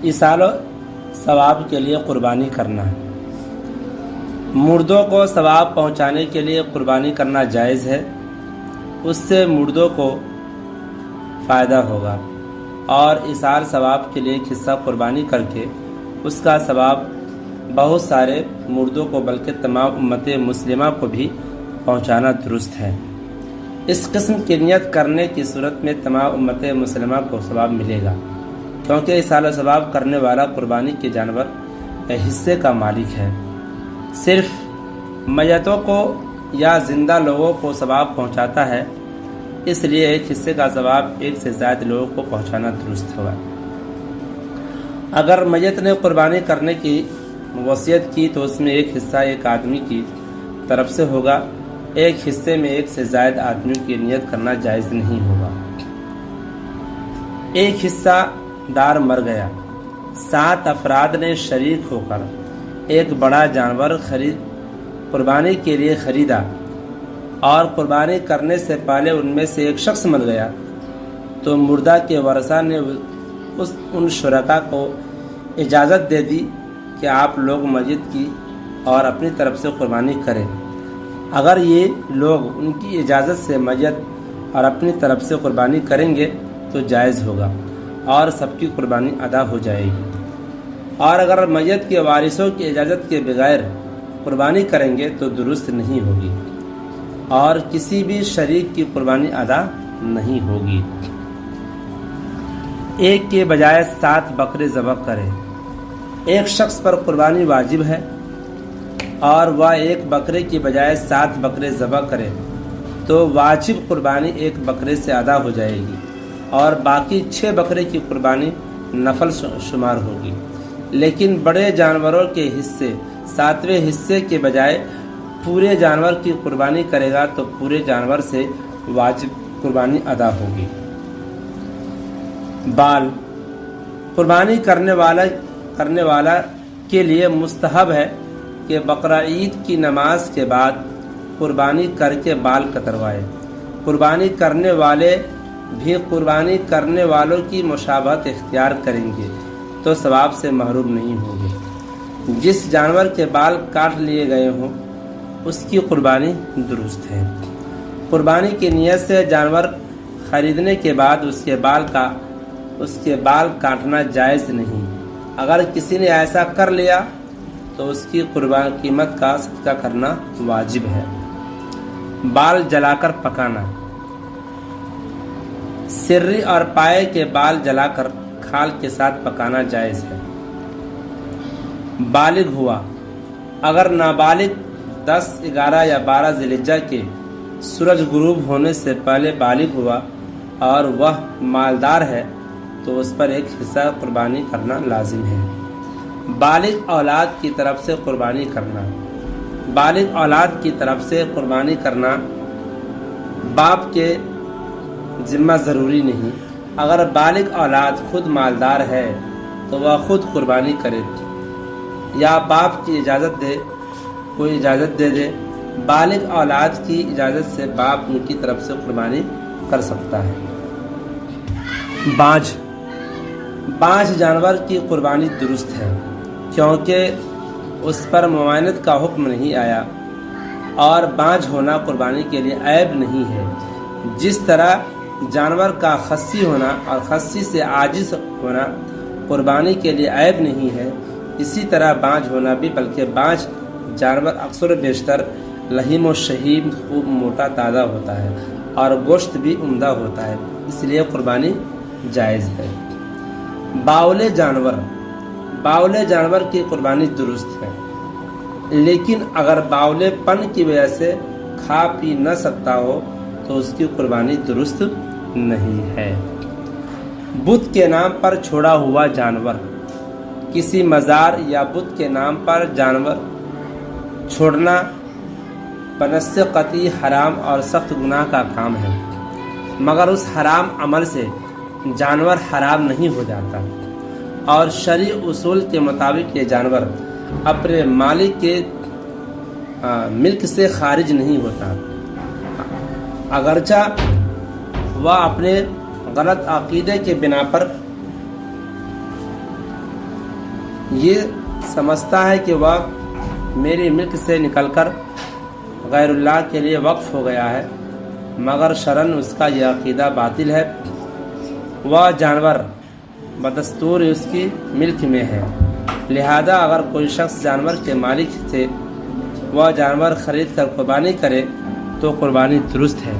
ایصال ثواب کے لیے قربانی کرنا، مردوں کو ثواب پہنچانے کے لیے قربانی کرنا جائز ہے، اس سے مردوں کو فائدہ ہوگا، اور ایصال ثواب کے لیے ایک حصہ قربانی کر کے اس کا ثواب بہت سارے مردوں کو بلکہ تمام امت مسلمہ کو بھی پہنچانا درست ہے۔ اس قسم کی نیت کرنے کی صورت میں تمام امت مسلمہ کو ثواب ملے گا، کیونکہ ایصال ثواب کرنے والا قربانی کے جانور حصے کا مالک ہے۔ صرف میتوں کو یا زندہ لوگوں کو ثواب پہنچاتا ہے، اس لیے ایک حصے کا ثواب ایک سے زائد لوگوں کو پہنچانا درست ہوگا۔ اگر میت نے قربانی کرنے کی وصیت کی تو اس میں ایک حصہ ایک آدمی کی طرف سے ہوگا، ایک حصے میں ایک سے زائد آدمیوں کی نیت کرنا جائز نہیں ہوگا۔ ایک حصہ دار مر گیا، 7 افراد نے شریک ہو کر ایک بڑا جانور قربانی کے لیے خریدا، اور قربانی کرنے سے پہلے ان میں سے ایک شخص مر گیا، تو مردہ کے ورثہ نے ان شرکاء کو اجازت دے دی کہ آپ لوگ میت کی اور اپنی طرف سے قربانی کریں۔ اگر یہ لوگ ان کی اجازت سے میت اور اپنی طرف سے قربانی کریں گے تو جائز ہوگا اور سب کی قربانی ادا ہو جائے گی، اور اگر میت کے وارثوں کی اجازت کے بغیر قربانی کریں گے تو درست نہیں ہوگی اور کسی بھی شریک کی قربانی ادا نہیں ہوگی۔ ایک کے بجائے 7 بکرے ذبح کرے۔ ایک شخص پر قربانی واجب ہے اور وہ ایک بکرے کی بجائے 7 بکرے ذبح کرے تو واجب قربانی ایک بکرے سے ادا ہو جائے گی، اور باقی 6 بکرے کی قربانی نفل شمار ہوگی۔ لیکن بڑے جانوروں کے حصے 7ویں حصے کے بجائے پورے جانور کی قربانی کرے گا تو پورے جانور سے واجب قربانی ادا ہوگی۔ بال قربانی کرنے والا کے لیے مستحب ہے کہ بقرہ عید کی نماز کے بعد قربانی کر کے بال کتروائے۔ قربانی کرنے والے بھی قربانی کرنے والوں کی مشابہت اختیار کریں گے تو ثواب سے محروم نہیں ہوں گے۔ جس جانور کے بال کاٹ لیے گئے ہوں اس کی قربانی درست ہے۔ قربانی کی نیت سے جانور خریدنے کے بعد اس کے بال کاٹنا جائز نہیں۔ اگر کسی نے ایسا کر لیا تو اس کی قربانی قیمت کا صدقہ کرنا واجب ہے۔ بال جلا کر پکانا۔ سری اور پائے کے بال جلا کر کھال کے ساتھ پکانا جائز ہے۔ بالغ ہوا۔ اگر نابالغ 10، 11 یا 12 ذی الحجہ کے سورج غروب ہونے سے پہلے بالغ ہوا اور وہ مالدار ہے تو اس پر ایک حصہ قربانی کرنا لازم ہے۔ بالغ اولاد کی طرف سے قربانی کرنا۔ بالغ اولاد کی طرف سے قربانی کرنا باپ کے ذمہ ضروری نہیں۔ اگر بالغ اولاد خود مالدار ہے تو وہ خود قربانی کرے یا باپ کی کوئی اجازت دے دے۔ بالغ اولاد کی اجازت سے باپ ان کی طرف سے قربانی کر سکتا ہے۔ بانجھ جانور کی قربانی درست ہے کیونکہ اس پر ممانعت کا حکم نہیں آیا، اور بانجھ ہونا قربانی کے لیے عیب نہیں ہے۔ جس طرح جانور کا خصی ہونا اور خصی سے عاجز ہونا قربانی کے لیے عیب نہیں ہے، اسی طرح بانجھ ہونا بھی، بلکہ بانجھ جانور اکثر و بیشتر لحیم و شہیم خوب موٹا تازہ ہوتا ہے اور گوشت بھی عمدہ ہوتا ہے، اس لیے قربانی جائز ہے۔ باولے جانور کی قربانی درست ہے، لیکن اگر باولے پن کی وجہ سے کھا پی نہ سکتا ہو تو اس کی قربانی درست نہیں ہے۔ بت کے نام پر چھوڑا ہوا جانور۔ کسی مزار یا بت کے نام پر جانور چھوڑنا بنص قطعی حرام اور سخت گناہ کا کام ہے، مگر اس حرام عمل سے جانور حرام نہیں ہو جاتا، اور شرعی اصول کے مطابق یہ جانور اپنے مالک کے ملک سے خارج نہیں ہوتا، اگرچہ وہ اپنے غلط عقیدے کے بنا پر یہ سمجھتا ہے کہ وہ میری ملک سے نکل کر غیر اللہ کے لیے وقف ہو گیا ہے، مگر شرعاً اس کا یہ عقیدہ باطل ہے۔ وہ جانور بدستور اس کی ملک میں ہے، لہذا اگر کوئی شخص جانور کے مالک سے وہ جانور خرید کر قربانی کرے تو قربانی درست ہے۔